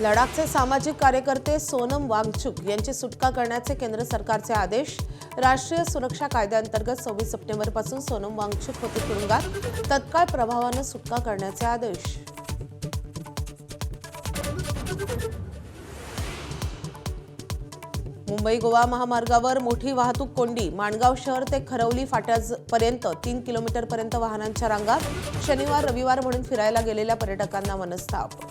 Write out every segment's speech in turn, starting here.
लडाखचे सामाजिक कार्यकर्ते सोनम वांगचुक यांची सुटका करण्याचे केंद्र सरकारचे आदेश। राष्ट्रीय सुरक्षा कायद्याअंतर्गत 26 सप्टेंबरपासून सोनम वांगचुक होती तुरुंगात। तत्काळ प्रभावाने सुटका करण्याचे आदेश। मुंबई गोवा महामार्गावर मोठी वाहतूक कोंडी। माणगाव शहर ते खरवली फाट्यापर्यंत 3 किलोमीटरपर्यंत वाहनांच्या रांगा। शनिवार रविवार म्हणून फिरायला गेलेल्या पर्यटकांना मनस्ताप।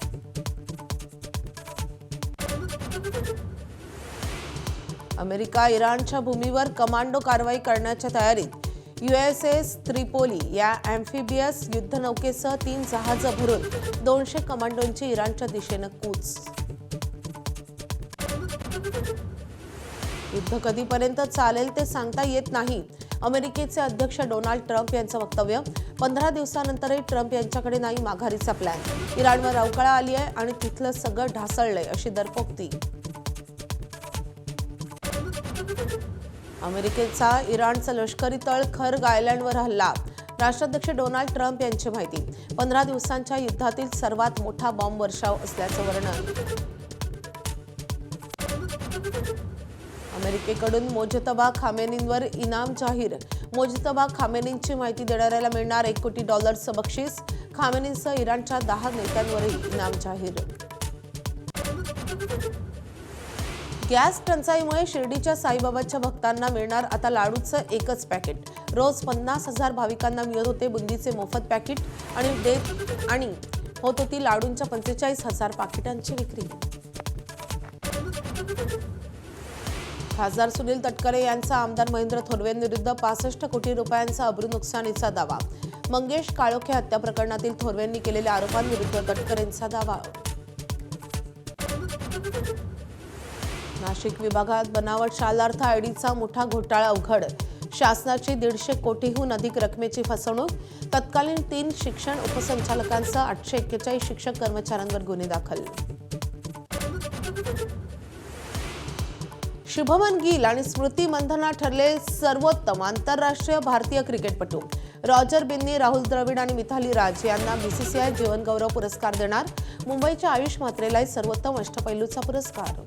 अमेरिका इराणच्या भूमीवर कमांडो कारवाई करण्याच्या तयारीत। USS त्रिपोली या अॅम्फिबियस युद्धनौकेसह 3 जहाजं भरून 200 कमांडोंची इराणच्या दिशेने कूच। युद्ध कधीपर्यंत चालेल ते सांगता येत नाही। अमेरिकेचे अध्यक्ष डोनाल्ड ट्रम्प यांचं वक्तव्य। 15 दिवसांनंतरही ट्रम्प यांच्याकडे नाही माघारीचा प्लॅन। इराणवर अवकाळा आली आहे आणि तिथलं सगळं ढासळलंय अशी दरपोक्ती। अमेरिकेचा इराणचा लष्करी तळ खर्ग आयलँडवर हल्ला। राष्ट्राध्यक्ष डोनाल्ड ट्रम्प यांची माहिती। 15 दिवसांच्या युद्धातील सर्वात मोठा बॉम्ब वर्षाव असल्याचं वर्णन। अमेरिकेकडून मोजतबा खामेनींवर इनाम जाहीर। मोजतबा खामेनींची माहिती देणाऱ्याला मिळणार $1 कोटी बक्षीस। खामेनींसह इराणच्या 10 नेत्यांवरही इनाम जाहीर। गॅस टंचाईमुळे शिर्डीच्या साईबाबाच्या भक्तांना मिळणार आता लाडूचं एकच पॅकेट। रोज 50,000 भाविकांना मिळत होते बुंदीचे मोफत पॅकेट आणि होत होती लाडूंच्या 45,000 पाकिटांची विक्री। खासदार सुनील तटकरे यांचा आमदार महेंद्र थोरवेंविरुद्ध 65 कोटी रुपयांचा अब्रू नुकसानीचा दावा। मंगेश काळोखे हत्या प्रकरणातील थोरवेंनी केलेल्या आरोपांविरुद्ध तटकरेंचा दावा। नाशिक विभागात बनावट शालार्थ आयडीचा मोठा घोटाळा उघड। शासनाची 150 कोटीहून अधिक रकमेची फसवणूक। तत्कालीन 3 शिक्षण उपसंचालकांसह 841 शिक्षक कर्मचाऱ्यांवर गुन्हे दाखल। शुभमन गिल आणि स्मृती मंधना ठरले सर्वोत्तम आंतरराष्ट्रीय भारतीय क्रिकेटपटू। रॉजर बिन्नी, राहुल द्रविड आणि मिथाली राज यांना BCCI जीवन गौरव पुरस्कार देणार। मुंबईच्या आयुष म्हात्रेला सर्वोत्तम अष्टपैलूचा पुरस्कार।